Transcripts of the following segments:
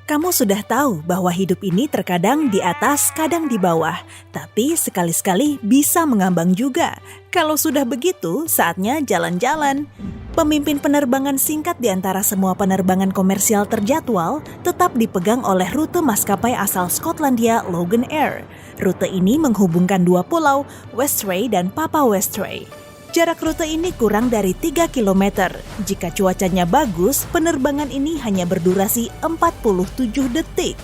Kamu sudah tahu bahwa hidup ini terkadang di atas, kadang di bawah. Tapi sekali-sekali bisa mengambang juga. Kalau sudah begitu, saatnya jalan-jalan. Pemimpin penerbangan singkat di antara semua penerbangan komersial terjadwal tetap dipegang oleh rute maskapai asal Skotlandia Logan Air. Rute ini menghubungkan dua pulau, Westray dan Papa Westray. Jarak rute ini kurang dari 3 km. Jika cuacanya bagus, penerbangan ini hanya berdurasi 47 detik.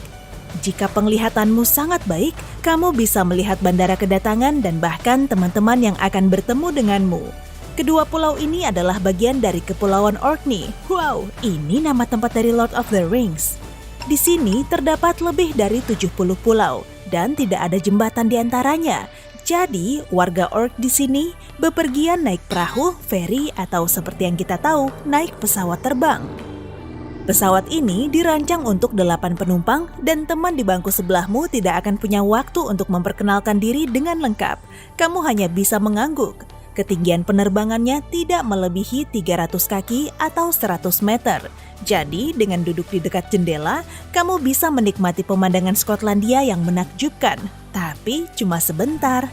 Jika penglihatanmu sangat baik, kamu bisa melihat bandara kedatangan dan bahkan teman-teman yang akan bertemu denganmu. Kedua pulau ini adalah bagian dari Kepulauan Orkney. Wow, ini nama tempat dari Lord of the Rings. Di sini terdapat lebih dari 70 pulau dan tidak ada jembatan di antaranya. Jadi, warga Ork di sini bepergian naik perahu, feri, atau seperti yang kita tahu, naik pesawat terbang. Pesawat ini dirancang untuk 8 penumpang dan teman di bangku sebelahmu tidak akan punya waktu untuk memperkenalkan diri dengan lengkap. Kamu hanya bisa mengangguk. Ketinggian penerbangannya tidak melebihi 300 kaki atau 100 meter. Jadi, dengan duduk di dekat jendela, kamu bisa menikmati pemandangan Skotlandia yang menakjubkan. Tapi cuma sebentar.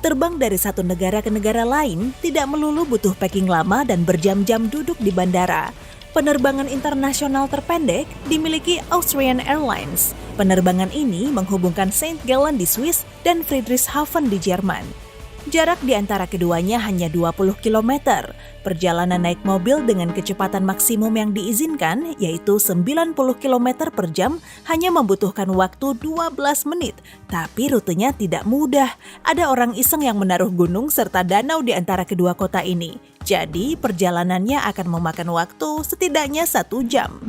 Terbang dari satu negara ke negara lain tidak melulu butuh packing lama dan berjam-jam duduk di bandara. Penerbangan internasional terpendek dimiliki Austrian Airlines. Penerbangan ini menghubungkan St. Gallen di Swiss dan Friedrichshafen di Jerman. Jarak di antara keduanya hanya 20 km. Perjalanan naik mobil dengan kecepatan maksimum yang diizinkan, yaitu 90 km per jam, hanya membutuhkan waktu 12 menit. Tapi rutenya tidak mudah. Ada orang iseng yang menaruh gunung serta danau di antara kedua kota ini. Jadi perjalanannya akan memakan waktu setidaknya 1 jam.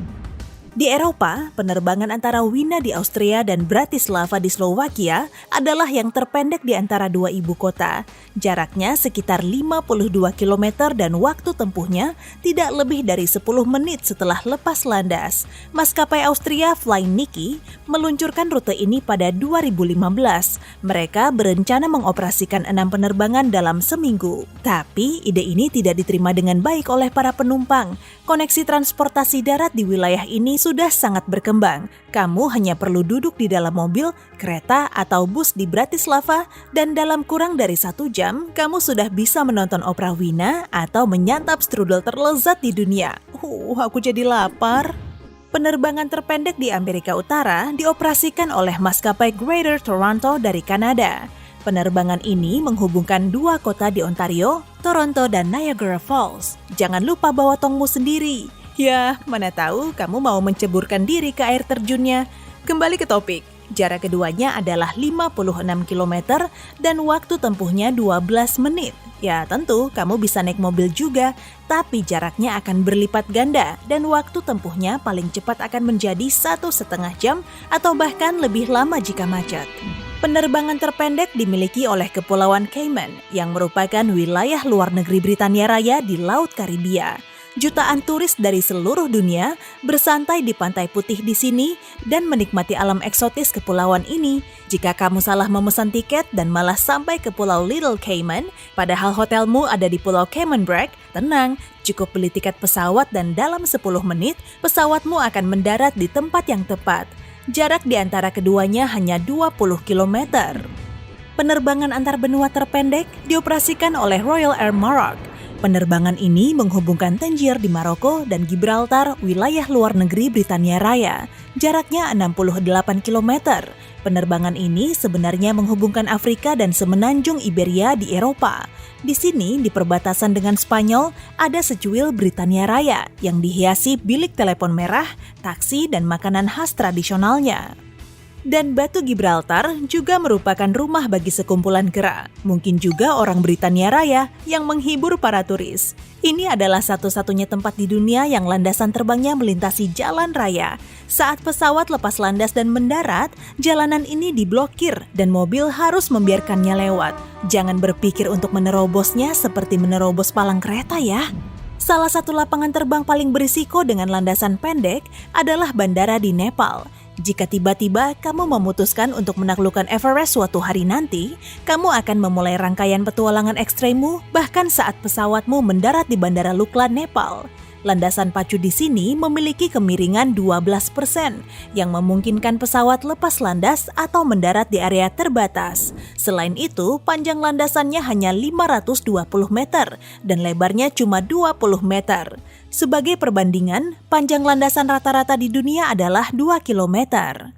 Di Eropa, penerbangan antara Wina di Austria dan Bratislava di Slovakia adalah yang terpendek di antara dua ibu kota. Jaraknya sekitar 52 km dan waktu tempuhnya tidak lebih dari 10 menit setelah lepas landas. Maskapai Austria Flying Niki meluncurkan rute ini pada 2015. Mereka berencana mengoperasikan 6 penerbangan dalam seminggu. Tapi ide ini tidak diterima dengan baik oleh para penumpang. Koneksi transportasi darat di wilayah ini sudah sangat berkembang. Kamu hanya perlu duduk di dalam mobil, kereta, atau bus di Bratislava dan dalam kurang dari 1 jam, kamu sudah bisa menonton opera Wina atau menyantap strudel terlezat di dunia. Aku jadi lapar. Penerbangan terpendek di Amerika Utara dioperasikan oleh maskapai Greater Toronto dari Kanada. Penerbangan ini menghubungkan dua kota di Ontario, Toronto, dan Niagara Falls. Jangan lupa bawa tongmu sendiri. Ya, mana tahu kamu mau menceburkan diri ke air terjunnya. Kembali ke topik. Jarak keduanya adalah 56 km dan waktu tempuhnya 12 menit. Ya, tentu kamu bisa naik mobil juga, tapi jaraknya akan berlipat ganda dan waktu tempuhnya paling cepat akan menjadi 1,5 jam atau bahkan lebih lama jika macet. Penerbangan terpendek dimiliki oleh Kepulauan Cayman yang merupakan wilayah luar negeri Britania Raya di Laut Karibia. Jutaan turis dari seluruh dunia bersantai di pantai putih di sini dan menikmati alam eksotis kepulauan ini. Jika kamu salah memesan tiket dan malah sampai ke Pulau Little Cayman, padahal hotelmu ada di Pulau Cayman Brac, tenang, cukup beli tiket pesawat dan dalam 10 menit pesawatmu akan mendarat di tempat yang tepat. Jarak di antara keduanya hanya 20 km. Penerbangan antar benua terpendek dioperasikan oleh Royal Air Maroc. Penerbangan ini menghubungkan Tangier di Maroko dan Gibraltar, wilayah luar negeri Britania Raya. Jaraknya 68 km. Penerbangan ini sebenarnya menghubungkan Afrika dan semenanjung Iberia di Eropa. Di sini, di perbatasan dengan Spanyol, ada secuil Britania Raya yang dihiasi bilik telepon merah, taksi, dan makanan khas tradisionalnya. Dan Batu Gibraltar juga merupakan rumah bagi sekumpulan kera. Mungkin juga orang Britania Raya yang menghibur para turis. Ini adalah satu-satunya tempat di dunia yang landasan terbangnya melintasi jalan raya. Saat pesawat lepas landas dan mendarat, jalanan ini diblokir dan mobil harus membiarkannya lewat. Jangan berpikir untuk menerobosnya seperti menerobos palang kereta ya. Salah satu lapangan terbang paling berisiko dengan landasan pendek adalah bandara di Nepal. Jika tiba-tiba kamu memutuskan untuk menaklukkan Everest suatu hari nanti, kamu akan memulai rangkaian petualangan ekstremmu bahkan saat pesawatmu mendarat di Bandara Lukla, Nepal. Landasan pacu di sini memiliki kemiringan 12% yang memungkinkan pesawat lepas landas atau mendarat di area terbatas. Selain itu, panjang landasannya hanya 520 meter dan lebarnya cuma 20 meter. Sebagai perbandingan, panjang landasan rata-rata di dunia adalah 2 kilometer.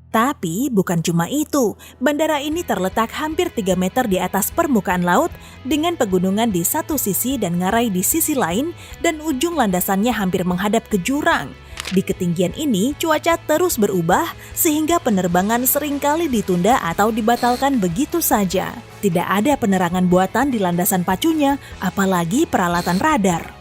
Tapi bukan cuma itu, bandara ini terletak hampir 3 meter di atas permukaan laut dengan pegunungan di satu sisi dan ngarai di sisi lain dan ujung landasannya hampir menghadap ke jurang. Di ketinggian ini, cuaca terus berubah sehingga penerbangan seringkali ditunda atau dibatalkan begitu saja. Tidak ada penerangan buatan di landasan pacunya, apalagi peralatan radar.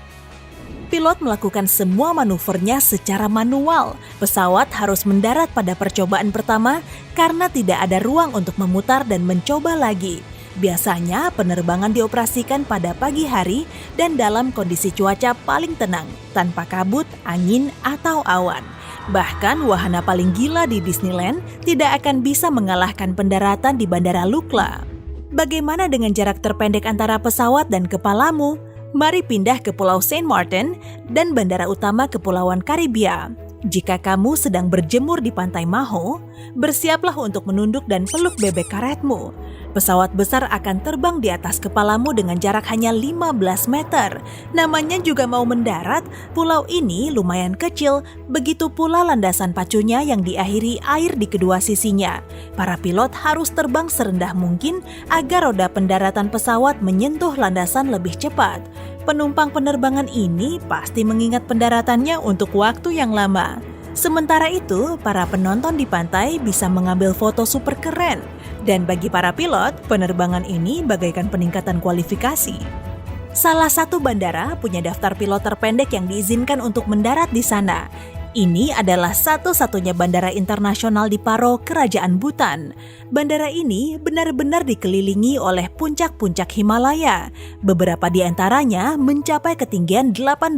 Pilot melakukan semua manuvernya secara manual. Pesawat harus mendarat pada percobaan pertama karena tidak ada ruang untuk memutar dan mencoba lagi. Biasanya penerbangan dioperasikan pada pagi hari dan dalam kondisi cuaca paling tenang, tanpa kabut, angin, atau awan. Bahkan wahana paling gila di Disneyland tidak akan bisa mengalahkan pendaratan di Bandara Lukla. Bagaimana dengan jarak terpendek antara pesawat dan kepalamu? Mari pindah ke Pulau Saint Martin dan bandara utama Kepulauan Karibia. Jika kamu sedang berjemur di Pantai Maho, bersiaplah untuk menunduk dan peluk bebek karetmu. Pesawat besar akan terbang di atas kepalamu dengan jarak hanya 15 meter. Namanya juga mau mendarat, pulau ini lumayan kecil, begitu pula landasan pacunya yang diakhiri air di kedua sisinya. Para pilot harus terbang serendah mungkin agar roda pendaratan pesawat menyentuh landasan lebih cepat. Penumpang penerbangan ini pasti mengingat pendaratannya untuk waktu yang lama. Sementara itu, para penonton di pantai bisa mengambil foto super keren. Dan bagi para pilot, penerbangan ini bagaikan peningkatan kualifikasi. Salah satu bandara punya daftar pilot terpendek yang diizinkan untuk mendarat di sana. Ini adalah satu-satunya bandara internasional di Paro, Kerajaan Bhutan. Bandara ini benar-benar dikelilingi oleh puncak-puncak Himalaya. Beberapa di antaranya mencapai ketinggian 18.000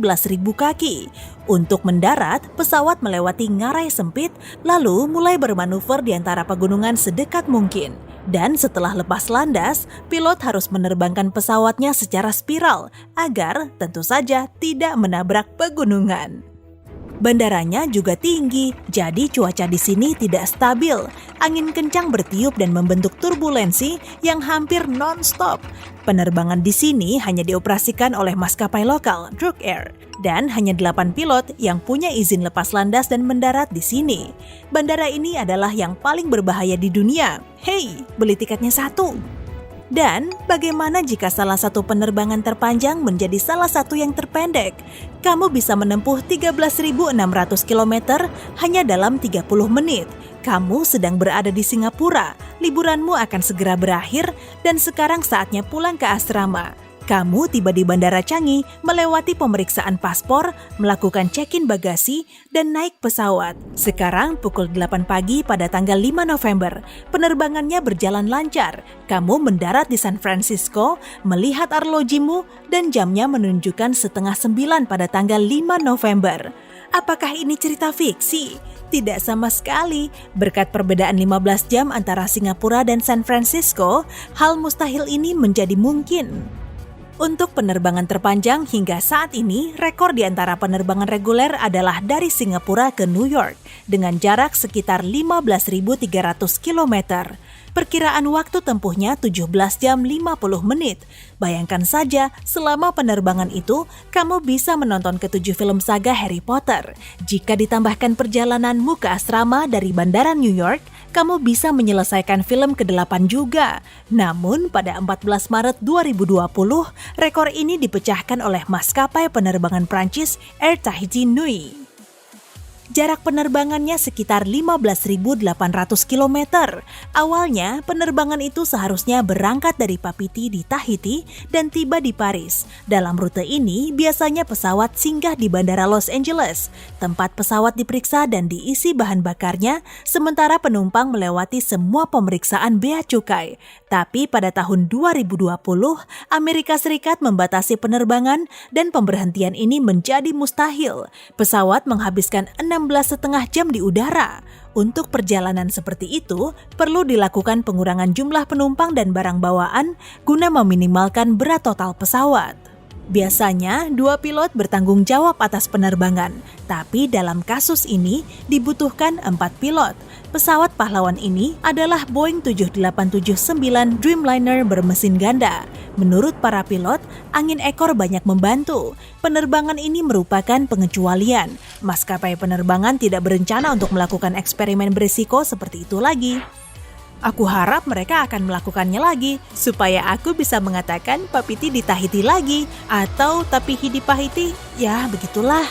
kaki. Untuk mendarat, pesawat melewati ngarai sempit, lalu mulai bermanuver di antara pegunungan sedekat mungkin. Dan setelah lepas landas, pilot harus menerbangkan pesawatnya secara spiral agar tentu saja tidak menabrak pegunungan. Bandaranya juga tinggi, jadi cuaca di sini tidak stabil. Angin kencang bertiup dan membentuk turbulensi yang hampir non-stop. Penerbangan di sini hanya dioperasikan oleh maskapai lokal, Druk Air, dan hanya 8 pilot yang punya izin lepas landas dan mendarat di sini. Bandara ini adalah yang paling berbahaya di dunia. Hei, beli tiketnya satu! Dan bagaimana jika salah satu penerbangan terpanjang menjadi salah satu yang terpendek? Kamu bisa menempuh 13.600 km hanya dalam 30 menit. Kamu sedang berada di Singapura, liburanmu akan segera berakhir dan sekarang saatnya pulang ke asrama. Kamu tiba di Bandara Changi, melewati pemeriksaan paspor, melakukan check-in bagasi, dan naik pesawat. Sekarang pukul 8 pagi pada tanggal 5 November, penerbangannya berjalan lancar. Kamu mendarat di San Francisco, melihat arlojimu, dan jamnya menunjukkan 8:30 pada tanggal 5 November. Apakah ini cerita fiksi? Tidak sama sekali. Berkat perbedaan 15 jam antara Singapura dan San Francisco, hal mustahil ini menjadi mungkin. Untuk penerbangan terpanjang hingga saat ini, rekor di antara penerbangan reguler adalah dari Singapura ke New York dengan jarak sekitar 15.300 km. Perkiraan waktu tempuhnya 17 jam 50 menit. Bayangkan saja, selama penerbangan itu, kamu bisa menonton ke-7 film saga Harry Potter. Jika ditambahkan perjalananmu ke asrama dari Bandara New York, kamu bisa menyelesaikan film ke-8 juga. Namun, pada 14 Maret 2020, rekor ini dipecahkan oleh maskapai penerbangan Prancis Air Tahiti Nui. Jarak penerbangannya sekitar 15.800 km. Awalnya, penerbangan itu seharusnya berangkat dari Papeete di Tahiti dan tiba di Paris. Dalam rute ini, biasanya pesawat singgah di Bandara Los Angeles. Tempat pesawat diperiksa dan diisi bahan bakarnya, sementara penumpang melewati semua pemeriksaan bea cukai. Tapi pada tahun 2020, Amerika Serikat membatasi penerbangan dan pemberhentian ini menjadi mustahil. Pesawat menghabiskan 16,5 jam di udara. Untuk perjalanan seperti itu, perlu dilakukan pengurangan jumlah penumpang dan barang bawaan guna meminimalkan berat total pesawat. Biasanya, 2 pilot bertanggung jawab atas penerbangan, tapi dalam kasus ini dibutuhkan 4 pilot. Pesawat pahlawan ini adalah Boeing 7879 Dreamliner bermesin ganda. Menurut para pilot, angin ekor banyak membantu. Penerbangan ini merupakan pengecualian. Maskapai penerbangan tidak berencana untuk melakukan eksperimen berisiko seperti itu lagi. Aku harap mereka akan melakukannya lagi, supaya aku bisa mengatakan Papiti di Tahiti lagi, atau Tapihi di Pahiti, ya begitulah.